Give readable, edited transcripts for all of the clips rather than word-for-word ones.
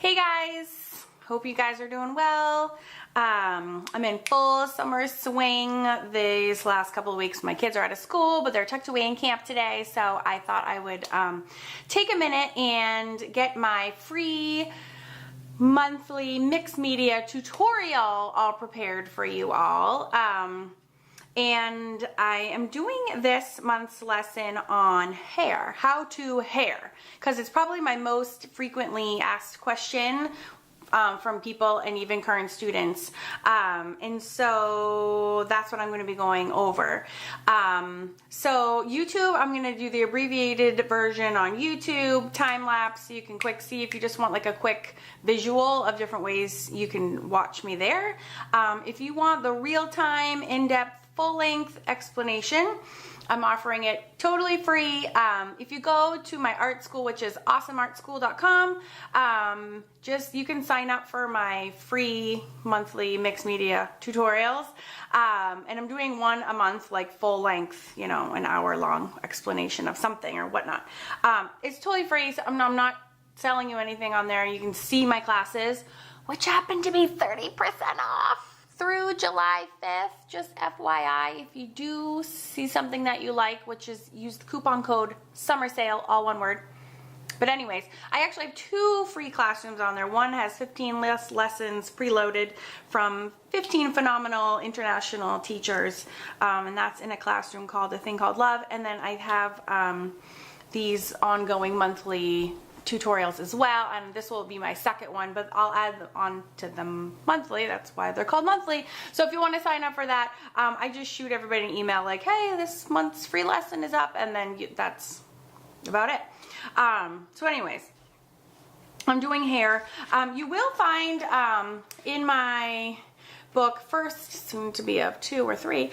Hey guys, hope you guys are doing well. I'm in full summer swing these last couple of weeks. My kids are out of school, but they're tucked away in camp today, so I thought I would take a minute and get my free monthly mixed media tutorial all prepared for you all. And I am doing this month's lesson on hair, how to hair, because it's probably my most frequently asked question from people and even current students. And so that's what I'm going to be going over. So YouTube, I'm going to do the abbreviated version on YouTube, time lapse, so you can quick see if you just want like a quick visual of different ways you can watch me there. If you want the real-time, in-depth, full-length explanation, I'm offering it totally free. If you go to my art school, which is awesomeartschool.com, you can sign up for my free monthly mixed media tutorials. And I'm doing one a month, like full length, you know, an hour-long explanation of something or whatnot. It's totally free, so I'm not selling you anything on there. You can see my classes, which happen to be 30% off through July 5th, just FYI. If you do see something that you like, which is use the coupon code SUMMERSALE, all one word. But anyways, I actually have 2 free classrooms on there. One has 15 lessons preloaded from 15 phenomenal international teachers, and that's in a classroom called A Thing Called Love. And then I have these ongoing monthly tutorials as well, and this will be my second one, but I'll add on to them monthly. That's why they're called monthly. So if you want to sign up for that, I just shoot everybody an email like, hey, this month's free lesson is up, and then that's about it. So anyways, I'm doing hair. You will find in my book, first, soon to be of 2 or 3,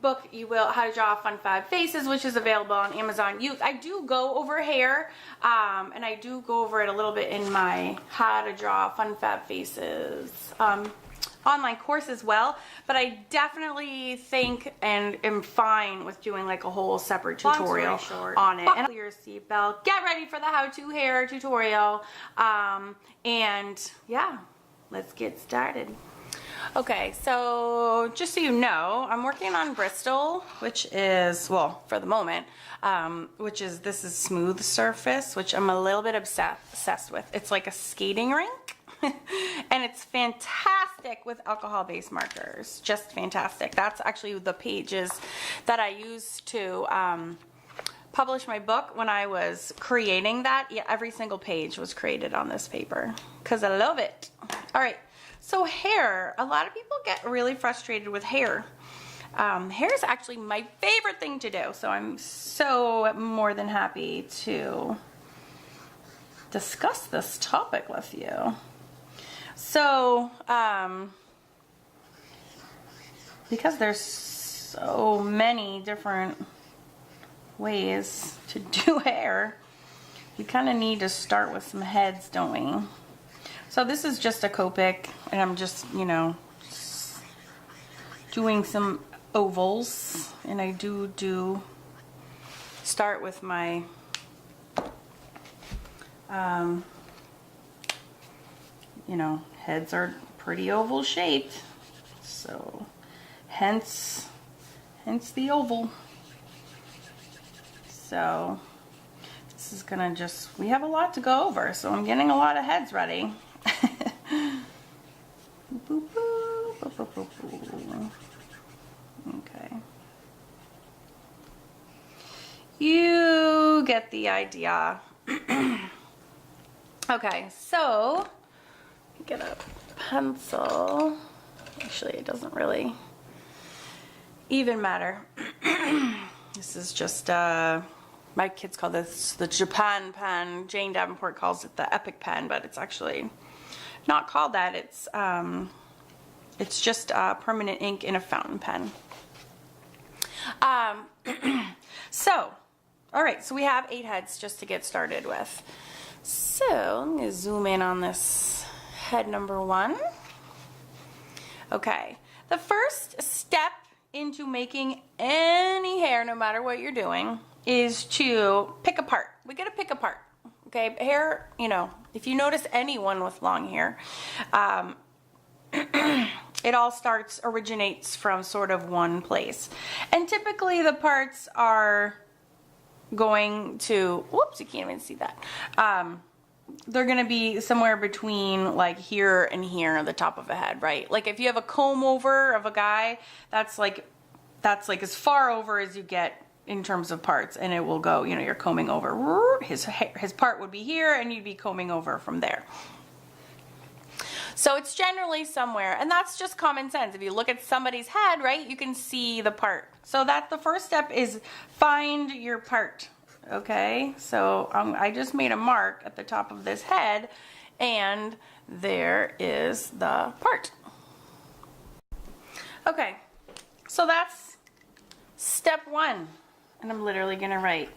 book, you will How to Draw Fun Fab Faces, which is available on Amazon Youth. I do go over hair, and I do go over it a little bit in my How to Draw Fun Fab Faces online course as well, but I definitely think and am fine with doing like a whole separate tutorial on it. And your seatbelt, get ready for the how to hair tutorial, and yeah, let's get started. Okay, so just so you know, I'm working on Bristol, which is, well, for the moment, this is smooth surface, which I'm a little bit obsessed with. It's like a skating rink, and it's fantastic with alcohol-based markers, just fantastic. That's actually the pages that I used to publish my book when I was creating that. Yeah, every single page was created on this paper, because I love it. All right. So hair, a lot of people get really frustrated with hair. Hair is actually my favorite thing to do, so I'm so more than happy to discuss this topic with you. So, because there's so many different ways to do hair, we kind of need to start with some heads, don't we? So this is just a Copic, and I'm just, you know, doing some ovals, and I do start with my, you know, heads are pretty oval shaped, so hence the oval. So this is gonna just, we have a lot to go over, so I'm getting a lot of heads ready. Okay. You get the idea. Okay, so get a pencil. Actually, it doesn't really even matter. This is just my kids call this the Japan pen. Jane Davenport calls it the Epic pen, but it's actually not called that. It's just permanent ink in a fountain pen. So, all right, so we have 8 heads just to get started with. So, I'm going to zoom in on this head number 1. Okay, the first step into making any hair, no matter what you're doing, is to pick a part. We got to pick a part. Okay, hair, you know, if you notice anyone with long hair, it all originates from sort of one place. And typically the parts are going to, whoops, you can't even see that. They're going to be somewhere between like here and here on the top of a head, right? Like if you have a comb over of a guy, that's like as far over as you get in terms of parts, and it will go, you know, you're combing over, his part would be here and you'd be combing over from there. So it's generally somewhere, and that's just common sense. If you look at somebody's head, right, you can see the part. So that's the first step, is find your part. Okay, so I just made a mark at the top of this head, and there is the part. Okay, so that's step one, and I'm literally gonna write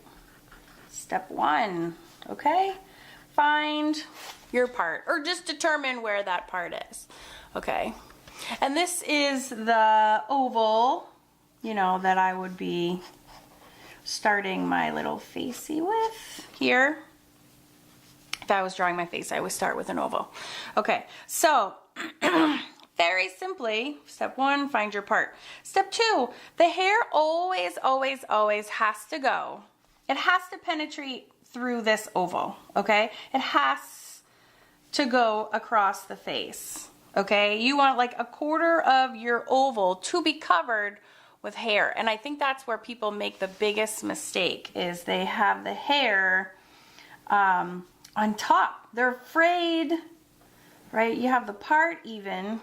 step one, okay? Find your part, or just determine where that part is, okay? And this is the oval, you know, that I would be starting my little facey with here. If I was drawing my face, I would start with an oval. Okay, so very simply, step one, find your part. Step two, the hair always, always, always has to go. It has to penetrate through this oval, okay? It has to go across the face, okay? You want like a quarter of your oval to be covered with hair, and I think that's where people make the biggest mistake, is they have the hair on top. They're afraid, right? You have the part even,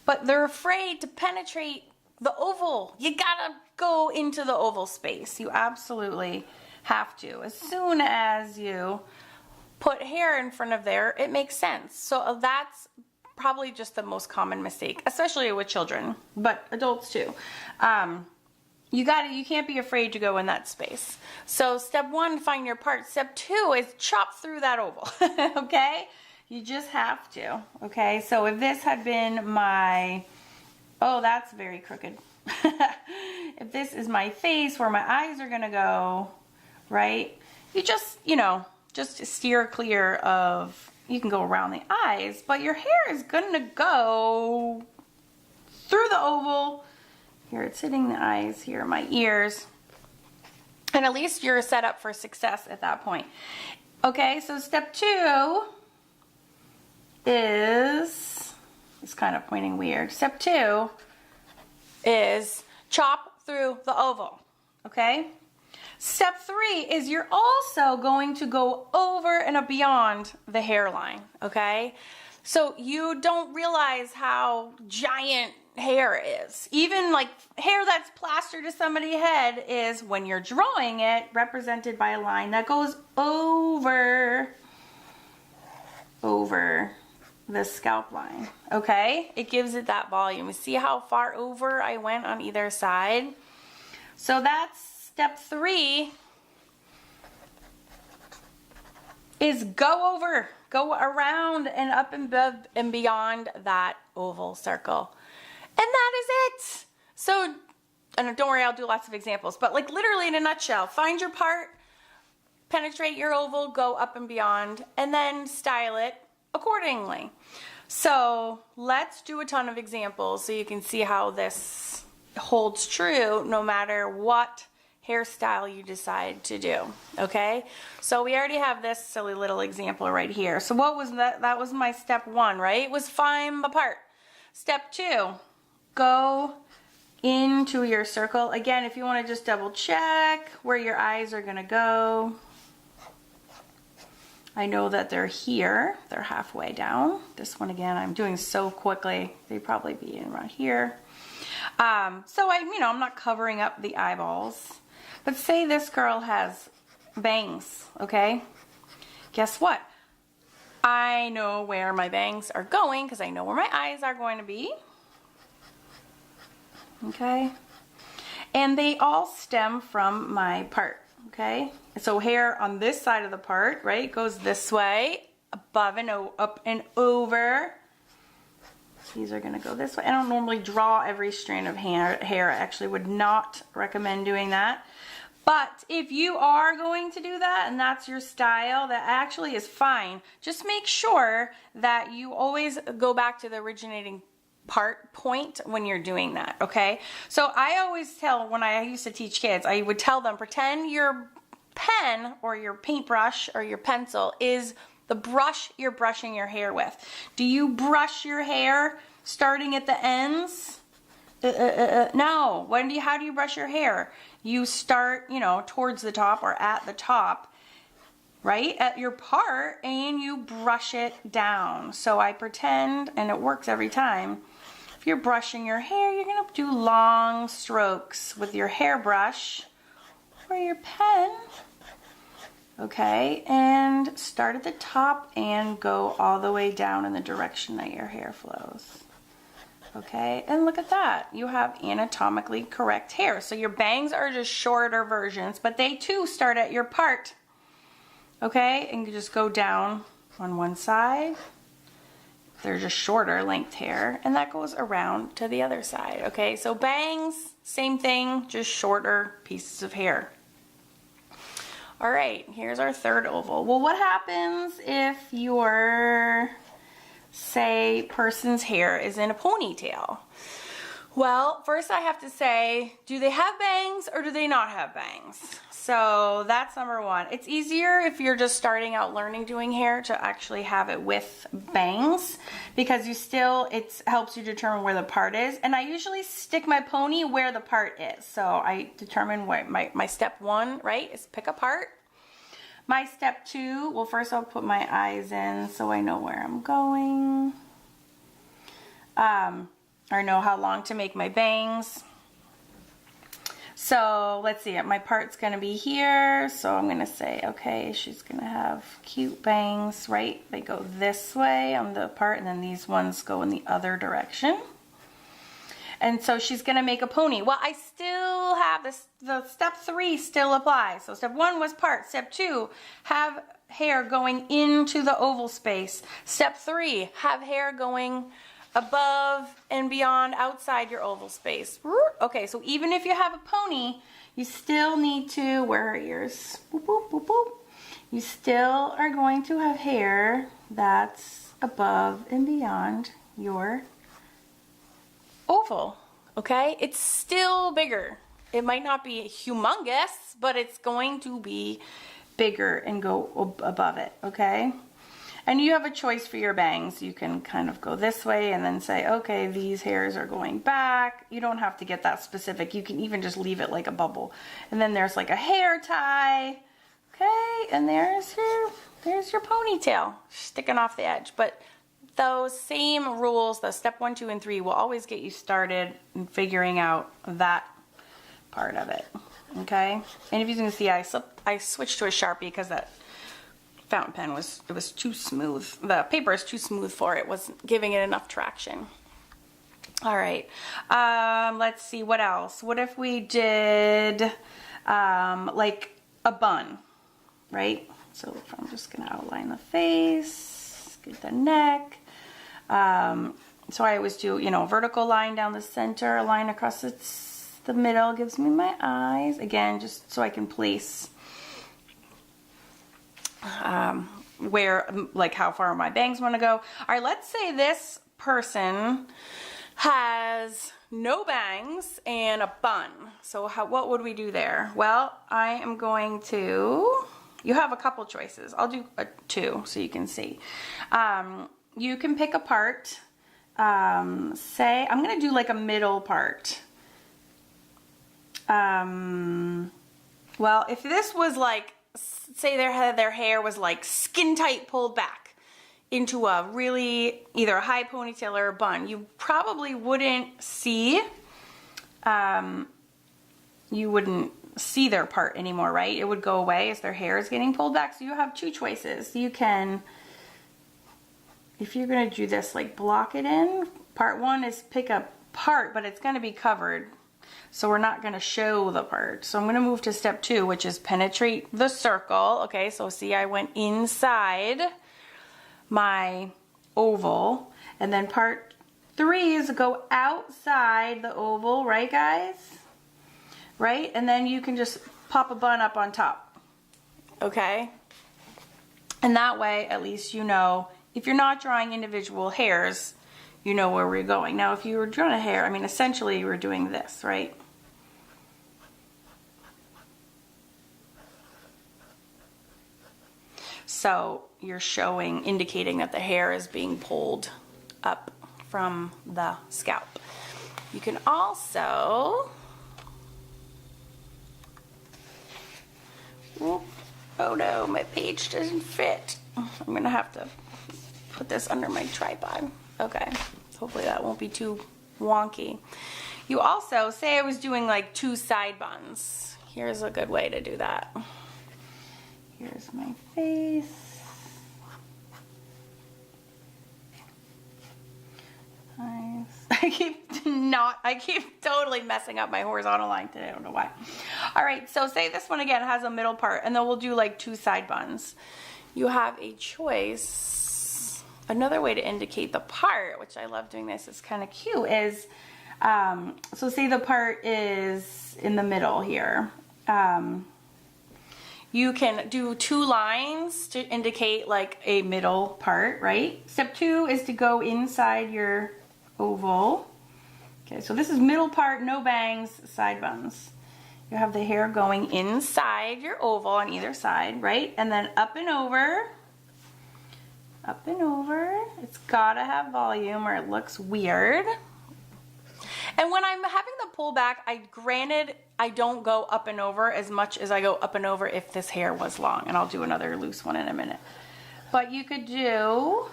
but they're afraid to penetrate the oval. You gotta go into the oval space. You absolutely have to. As soon as you put hair in front of there, it makes sense. So that's probably just the most common mistake, especially with children, but adults too. You can't be afraid to go in that space. So step one, find your part. Step two is chop through that oval, okay? You just have to, okay? So if this had been my, oh, that's very crooked. If this is my face where my eyes are gonna go, right? You just, you know, just steer clear of, you can go around the eyes, but your hair is gonna go through the oval. Here it's hitting the eyes, here my ears. And at least you're set up for success at that point. Okay, so step two is, it's kind of pointing weird. Step two is chop through the oval, okay? Step three is you're also going to go over and beyond the hairline, okay? So you don't realize how giant hair is. Even like hair that's plastered to somebody's head is, when you're drawing it, represented by a line that goes over the scalp line, okay? It gives it that volume. You see how far over I went on either side? So that's step three, is go over, go around and up and above and beyond that oval circle. And that is it. So, and don't worry, I'll do lots of examples, but like literally in a nutshell, find your part, penetrate your oval, go up and beyond, and then style it accordingly. So let's do a ton of examples so you can see how this holds true no matter what hairstyle you decide to do, okay? So we already have this silly little example right here. So what was that? That was my step one, right? It was find the part. Step two, go into your circle. Again, if you want to just double check where your eyes are gonna go. I know that they're here. They're halfway down. This one, again, I'm doing so quickly. They'd probably be in right here. So I'm not covering up the eyeballs. But say this girl has bangs, okay? Guess what? I know where my bangs are going because I know where my eyes are going to be. Okay? And they all stem from my part, okay? So hair on this side of the part, right, goes this way, above and up and over. These are gonna go this way. I don't normally draw every strand of hair. I actually would not recommend doing that. But if you are going to do that and that's your style, that actually is fine. Just make sure that you always go back to the originating point when you're doing that, okay? So I always tell, when I used to teach kids, I would tell them, pretend your pen or your paintbrush or your pencil is the brush you're brushing your hair with. Do you brush your hair starting at the ends? No. How do you brush your hair? You start, towards the top or at the top, right? At your part, and you brush it down. So I pretend, and it works every time. If you're brushing your hair, you're gonna do long strokes with your hairbrush or your pen. Okay, and start at the top and go all the way down in the direction that your hair flows. Okay, and look at that. You have anatomically correct hair. So your bangs are just shorter versions, but they too start at your part. Okay, and you just go down on one side. They're just shorter length hair, and that goes around to the other side. Okay, so bangs, same thing, just shorter pieces of hair. All right, here's our third oval. Well, what happens if your, say, person's hair is in a ponytail? Well, first I have to say, do they have bangs or do they not have bangs? So that's number one. It's easier if you're just starting out learning doing hair to actually have it with bangs, because it helps you determine where the part is. And I usually stick my pony where the part is. So I determine what my step one, right, is pick a part. My step two, well, first I'll put my eyes in so I know where I'm going. Or know how long to make my bangs. So let's see, my part's gonna be here. So I'm gonna say, okay, she's gonna have cute bangs, right? They go this way on the part, and then these ones go in the other direction. And so she's gonna make a pony. Well, I still have this, the step three still applies. So step one was part. Step two, have hair going into the oval space. Step three, have hair going above and beyond outside your oval space. Okay, so even if you have a pony, you still need to, where are ears? Boop, boop, boop, boop. You still are going to have hair that's above and beyond your oval, okay? It's still bigger. It might not be humongous, but it's going to be bigger and go above it, okay? And you have a choice for your bangs. You can kind of go this way and then say, okay, these hairs are going back. You don't have to get that specific. You can even just leave it like a bubble. And then there's like a hair tie. Okay, and there's your ponytail sticking off the edge. But those same rules, the step 1, 2, and 3 will always get you started in figuring out that part of it. Okay? And if you can see, I switched to a Sharpie because that fountain pen was too smooth. The paper is too smooth for it. Wasn't giving it enough traction. All right. Let's see, what else? What if we did like a bun, right? So I'm just gonna outline the face, get the neck. So I always do, vertical line down the center, a line across the middle gives me my eyes. Again, just so I can place where, like, how far my bangs want to go. All right, let's say this person has no bangs and a bun. So what would we do there? Well, I am going to, you have a couple choices. I'll do two so you can see. You can pick a part. Say, I'm going to do like a middle part. Well, if this was like, say their hair was like skin tight pulled back into a really either a high ponytail or a bun, you probably wouldn't see their part anymore, right? It would go away as their hair is getting pulled back. So you have two choices. You can, if you're going to do this, like block it in. Part one is pick a part, but it's going to be covered. So we're not going to show the part. So I'm going to move to step 2, which is penetrate the circle. Okay, so see, I went inside my oval. And then part 3 is go outside the oval, right guys? Right? And then you can just pop a bun up on top, okay? And that way, at least you know, if you're not drawing individual hairs, you know where we're going. Now, if you were drawing a hair, I mean, essentially we're doing this, right? So you're showing, indicating that the hair is being pulled up from the scalp. You can also, oh no, my page doesn't fit. I'm gonna have to put this under my tripod. Okay, hopefully that won't be too wonky. You also, say I was doing like 2 side buns. Here's a good way to do that. Here's my face. Nice. I keep totally messing up my horizontal line today. I don't know why. All right, so say this one again has a middle part, and then we'll do like 2 side buns. You have a choice. Another way to indicate the part, which I love doing this, is kind of cute, is, so say the part is in the middle here. You can do 2 lines to indicate like a middle part, right? Step 2 is to go inside your oval. Okay, so this is middle part, no bangs, side buns. You have the hair going inside your oval on either side, right? And then up and over. Up and over. It's gotta have volume or it looks weird. And when I'm having the pull back, granted, I don't go up and over as much as I go up and over if this hair was long. And I'll do another loose one in a minute. But you could do,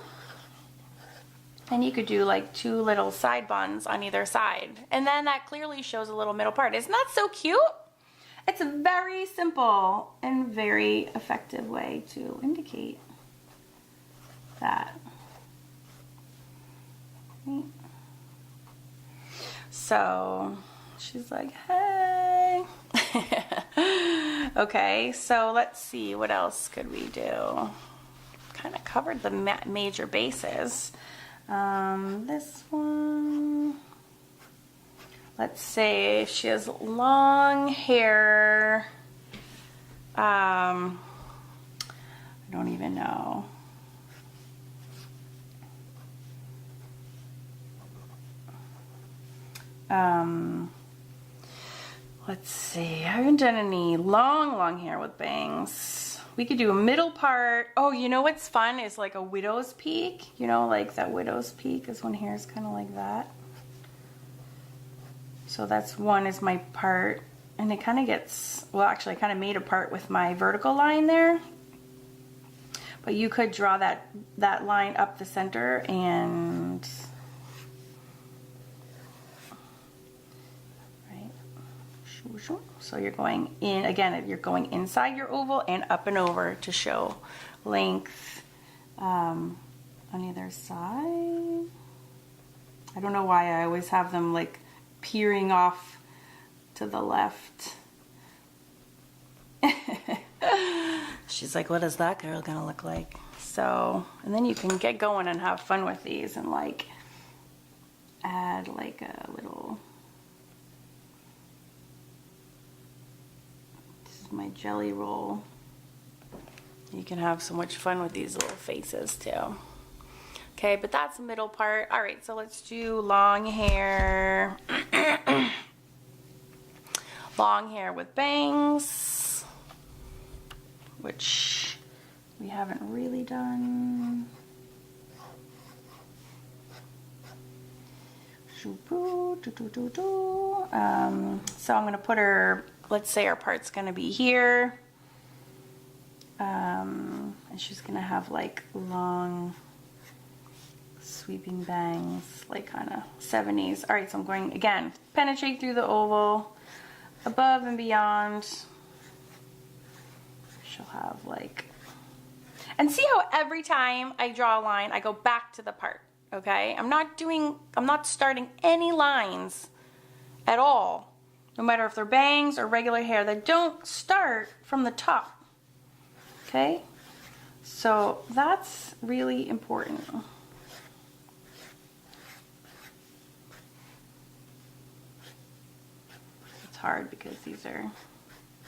like 2 little side buns on either side. And then that clearly shows a little middle part. Isn't that so cute? It's a very simple and very effective way to indicate that. Right. So she's like, hey. Okay, so let's see, what else could we do? Kind of covered the major bases. This one, let's say she has long hair. I don't even know. Let's see, I haven't done any long hair with bangs. We could do a middle part. Oh, you know what's fun is like a widow's peak. You know, like that widow's peak is when hair is kind of like that. So that's one is my part. And it kind of gets, well, actually I kind of made a part with my vertical line there. But you could draw that line up the center and so you're going in, again, you're going inside your oval and up and over to show length on either side. I don't know why I always have them like peering off to the left. She's like, what is that girl gonna look like? So, and then you can get going and have fun with these and like add like a little, my jelly roll. You can have so much fun with these little faces too. Okay, but that's the middle part. All right, so let's do long hair. Long hair with bangs, which we haven't really done. So I'm gonna put her, let's say our part's gonna be here. And she's gonna have like long sweeping bangs, like kind of 70s. All right, so I'm going again, penetrate through the oval, above and beyond. She'll have like, and see how every time I draw a line, I go back to the part, okay? I'm not starting any lines at all, no matter if they're bangs or regular hair. They don't start from the top, okay? So that's really important. It's hard because these are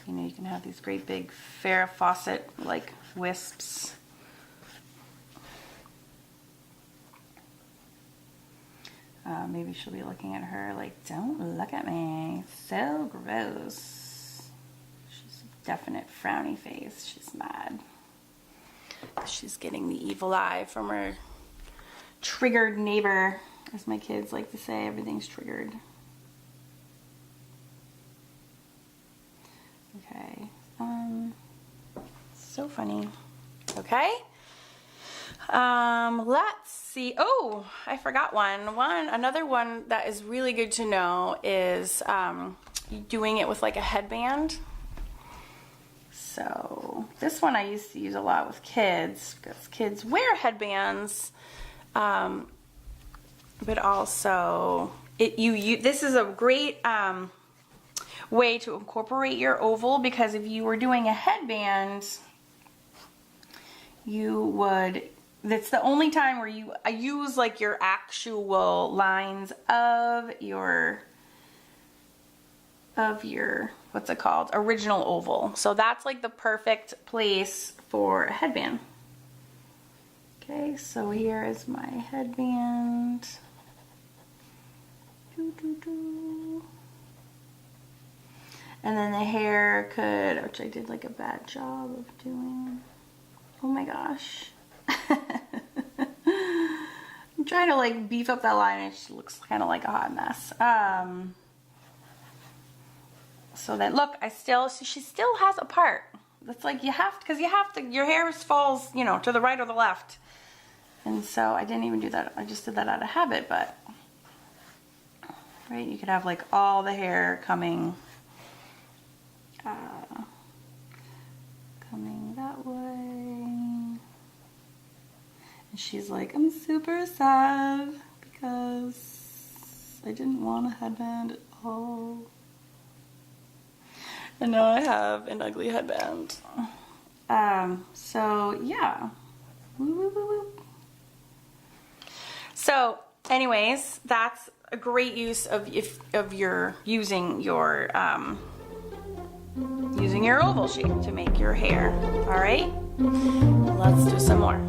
You know, you can have these great big Farrah Fawcett like wisps. Maybe she'll be looking at her like, don't look at me. So gross. She's a definite frowny face. She's mad. She's getting the evil eye from her triggered neighbor, as my kids like to say. Everything's triggered. Okay. So funny. Okay. Let's see. Oh, I forgot one. Another one that is really good to know is doing it with like a headband. So this one I used to use a lot with kids because kids wear headbands, but also this is a great way to incorporate your oval, because if you were doing a headband, that's the only time where I use like your actual lines of your what's it called, original oval. So that's like the perfect place for a headband. Okay, so here is my headband. And then the hair which I did like a bad job of doing. Oh my gosh. I'm trying to like beef up that line and it looks kind of like a hot mess. So that, look, she still has a part. That's like, you have to, your hair falls, you know, to the right or the left. And so I didn't even do that. I just did that out of habit, but, right, you could have like all the hair coming that way. And she's like, I'm super sad because I didn't want a headband at all. And now I have an ugly headband. So yeah. Woo, woo, woo, woo. So anyways, that's a great use of using your oval shape to make your hair. All right, let's do some more.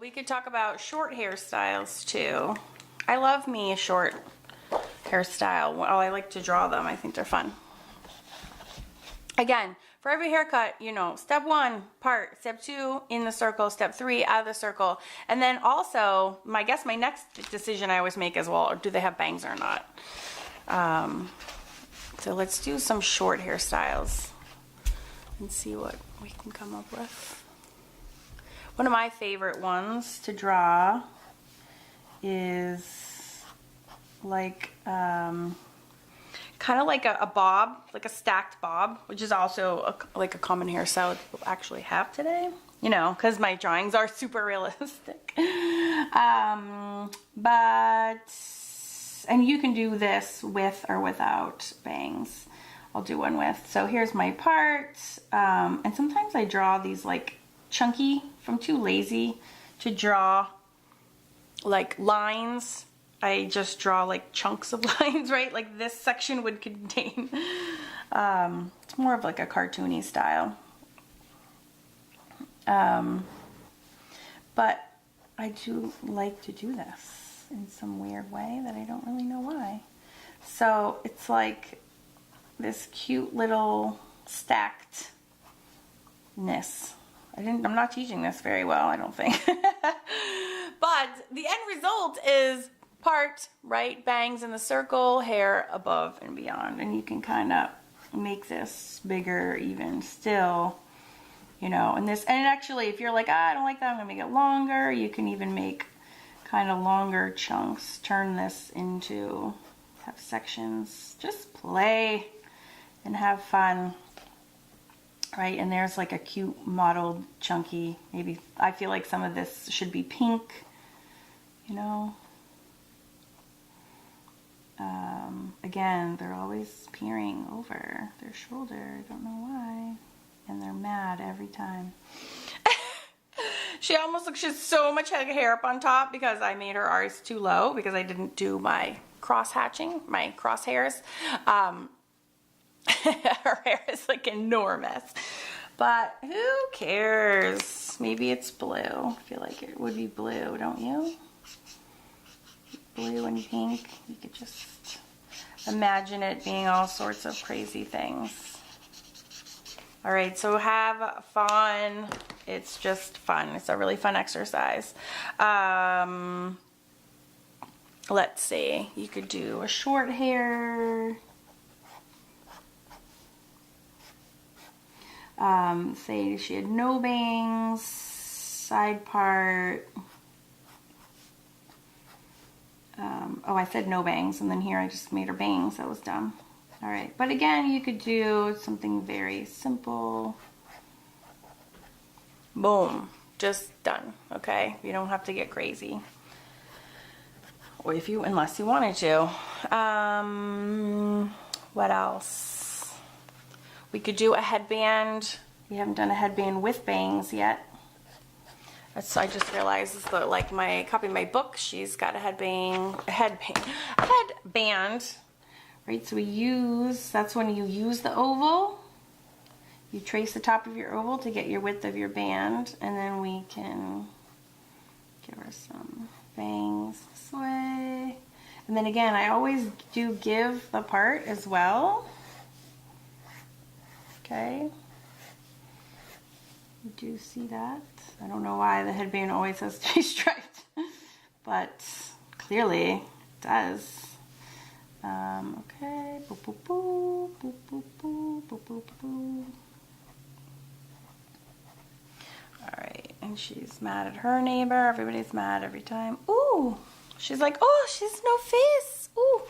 We could talk about short hairstyles too. I love me a short hairstyle. Well, I like to draw them. I think they're fun. Again, for every haircut, you know, step 1, part. Step 2, in the circle. Step 3, out of the circle. And then also, my next decision I always make is, well, do they have bangs or not? So let's do some short hairstyles and see what we can come up with. One of my favorite ones to draw is like kind of like a bob, like a stacked bob, which is also like a common hairstyle people actually have today, you know, because my drawings are super realistic. And you can do this with or without bangs. I'll do one with. So here's my part, and sometimes I draw these like chunky, if I'm too lazy to draw like lines, I just draw like chunks of lines, right? Like this section would contain. It's more of like a cartoony style. But I do like to do this in some weird way that I don't really know why. So it's like this cute little stackedness. I'm not teaching this very well, I don't think. But the end result is part, right? Bangs in the circle, hair above and beyond. And you can kind of make this bigger even still, you know. And actually, if you're like, I don't like that, I'm gonna make it longer, you can even make kind of longer chunks. Turn this into, have sections. Just play and have fun. Right, and there's like a cute mottled chunky, maybe I feel like some of this should be pink, you know. Again, they're always peering over their shoulder, I don't know why, and they're mad every time. She almost looks, she has so much hair up on top because I made her ours too low because I didn't do my cross hatching, my crosshairs. Her hair is like enormous, but who cares? Maybe it's blue. I feel like it would be blue, don't you? Blue and pink. You could just imagine it being all sorts of crazy things. All right, so have fun. It's just fun. It's a really fun exercise. Let's see. You could do a short hair. Say she had no bangs, side part. Oh, I said no bangs, and then here I just made her bangs. That was dumb. All right, but again, you could do something very simple. Boom, just done. Okay, you don't have to get crazy, or unless you wanted to. What else? We could do a headband. We haven't done a headband with bangs yet. I just realized is that like my copy of my book, she's got a headband, right? So that's when you use the oval. You trace the top of your oval to get your width of your band, and then we can give her some bangs this way. And then again, I always do give the part as well. Okay. You do see that. I don't know why the headband always has to be striped, but clearly it does. Okay. Boop, boop, boop, boop, boop, boop, boop, boop, boop. All right, and she's mad at her neighbor. Everybody's mad every time. Ooh, she's like, oh, she's no face. Ooh.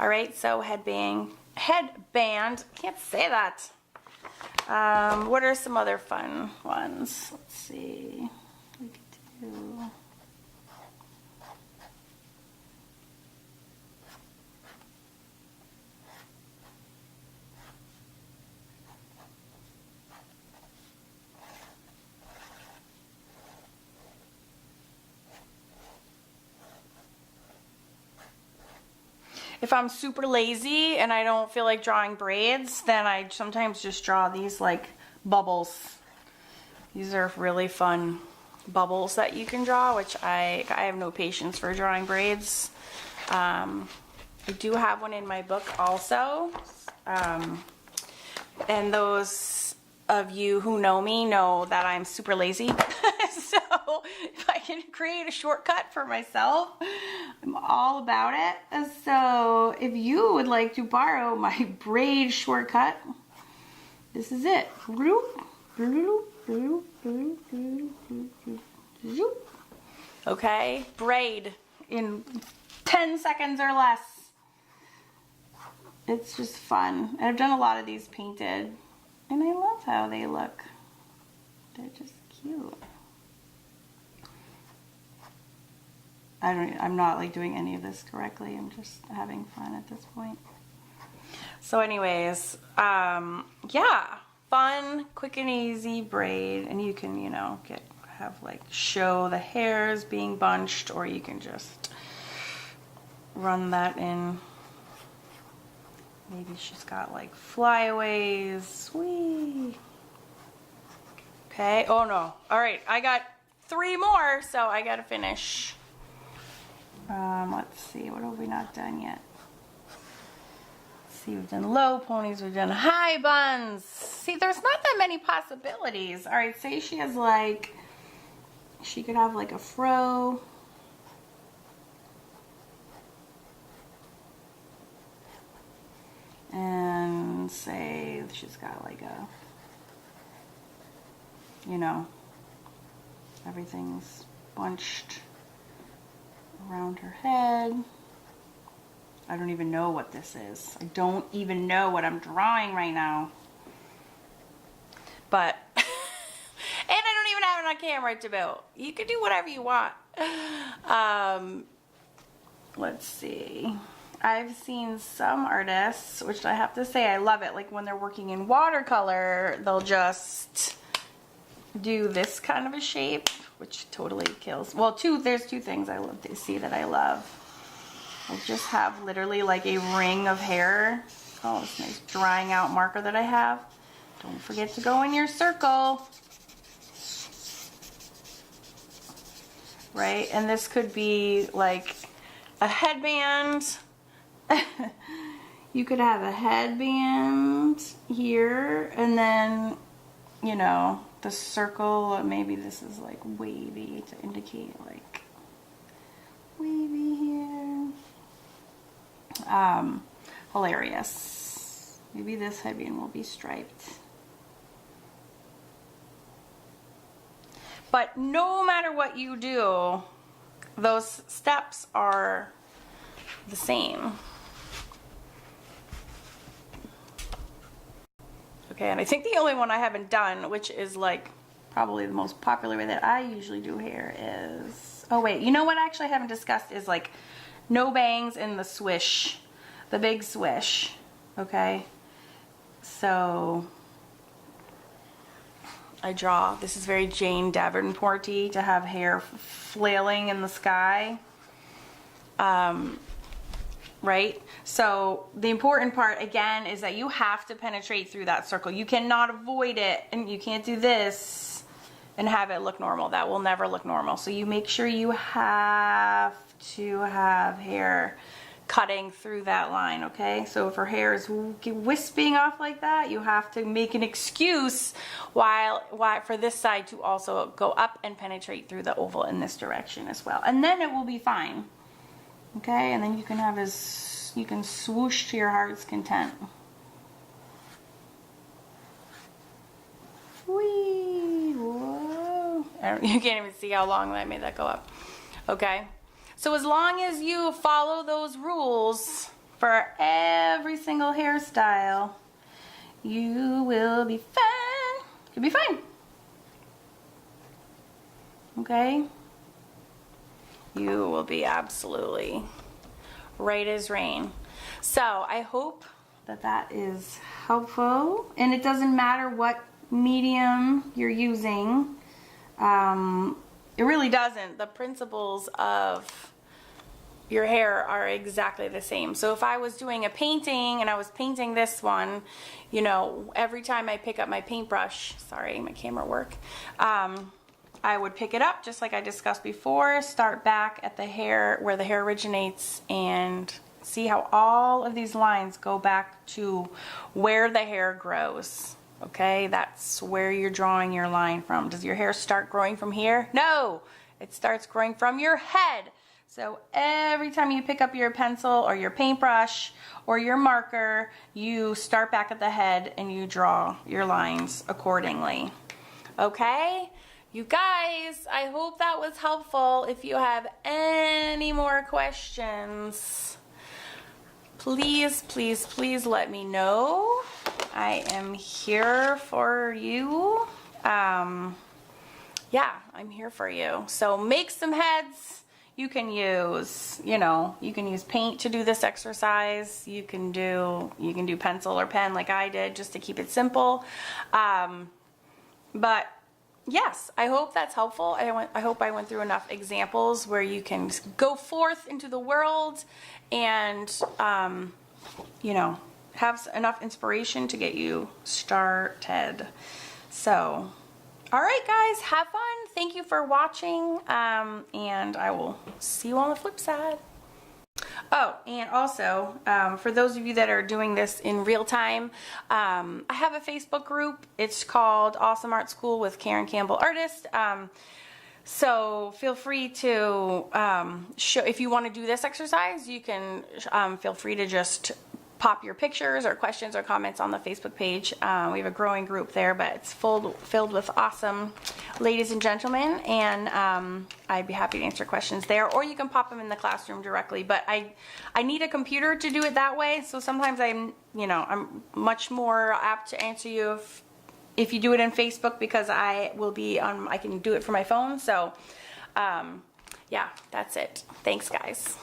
All right, so headband. Can't say that. What are some other fun ones? Let's see. We could do. If I'm super lazy and I don't feel like drawing braids, then I sometimes just draw these like bubbles. These are really fun bubbles that you can draw, which I have no patience for drawing braids. I do have one in my book also. And those of you who know me know that I'm super lazy. So if I can create a shortcut for myself, I'm all about it. And so if you would like to borrow my braid shortcut, this is it. Okay, braid in 10 seconds or less. It's just fun. And I've done a lot of these painted, and I love how they look. They're just cute. I'm not like doing any of this correctly. I'm just having fun at this point. So anyways, yeah, fun, quick and easy braid, and you can, show the hairs being bunched, or you can just run that in. Maybe she's got like flyaways. Whee. Okay. Oh no. All right. I got 3 more, so I gotta finish. Let's see. What have we not done yet? Let's see. We've done low ponies. We've done high buns. See, there's not that many possibilities. All right. Say she has like, she could have like a fro. And say she's got like a, everything's bunched around her head. I don't even know what this is. I don't even know what I'm drawing right now. but, and I don't even have it on camera to boot. You can do whatever you want. Let's see. I've seen some artists, which I have to say I love it, like when they're working in watercolor, they'll just do this kind of a shape, which totally kills. Well, there's two things I love to see that I love. I'll just have literally like a ring of hair. Oh, this nice drying out marker that I have. Don't forget to go in your circle. Right? And this could be like a headband. You could have a headband here, and then, you know, the circle, maybe this is like wavy to indicate like wavy here. Hilarious. Maybe this headband will be striped. But no matter what you do, those steps are the same. Okay, and I think the only one I haven't done, which is like probably the most popular way that I usually do hair is, oh wait, you know what I actually haven't discussed is like no bangs in the swish, the big swish, okay? So I draw, this is very Jane Davenport-y to have hair flailing in the sky. Right? So the important part again is that you have to penetrate through that circle. You cannot avoid it, and you can't do this and have it look normal. That will never look normal. So you make sure you have to have hair cutting through that line, okay? So if her hair is wisping off like that, you have to make an excuse why for this side to also go up and penetrate through the oval in this direction as well. And then it will be fine. Okay, and then you can have you can swoosh to your heart's content. Whee, whoa. You can't even see how long I made that go up. Okay, so as long as you follow those rules for every single hairstyle, you will be fine. You'll be fine. Okay? You will be absolutely right as rain. So I hope that that is helpful, and it doesn't matter what medium you're using. It really doesn't. The principles of your hair are exactly the same. So if I was doing a painting and I was painting this one, you know, every time I pick up my paintbrush, sorry, my camera work, I would pick it up just like I discussed before, start back at the hair where the hair originates and see how all of these lines go back to where the hair grows. Okay, that's where you're drawing your line from. Does your hair start growing from here? No, it starts growing from your head. So every time you pick up your pencil or your paintbrush or your marker, you start back at the head and you draw your lines accordingly. Okay? You guys, I hope that was helpful. If you have any more questions, please, please, please let me know. I am here for you. Yeah, I'm here for you. So make some heads. You can use, you know, you can use paint to do this exercise. You can do pencil or pen like I did just to keep it simple. But yes, I hope that's helpful. I hope I went through enough examples where you can go forth into the world and, you know, have enough inspiration to get you started. So, all right, guys, have fun. Thank you for watching, and I will see you on the flip side. Oh, and also, for those of you that are doing this in real time, I have a Facebook group. It's called Awesome Art School with Karen Campbell Artist. So feel free to if you want to do this exercise, you can feel free to just pop your pictures or questions or comments on the Facebook page. We have a growing group there, but it's filled with awesome ladies and gentlemen, and I'd be happy to answer questions there, or you can pop them in the classroom directly. But I need a computer to do it that way, so sometimes I'm much more apt to answer you if you do it in Facebook, because I can do it from my phone. So, yeah, that's it. Thanks, guys.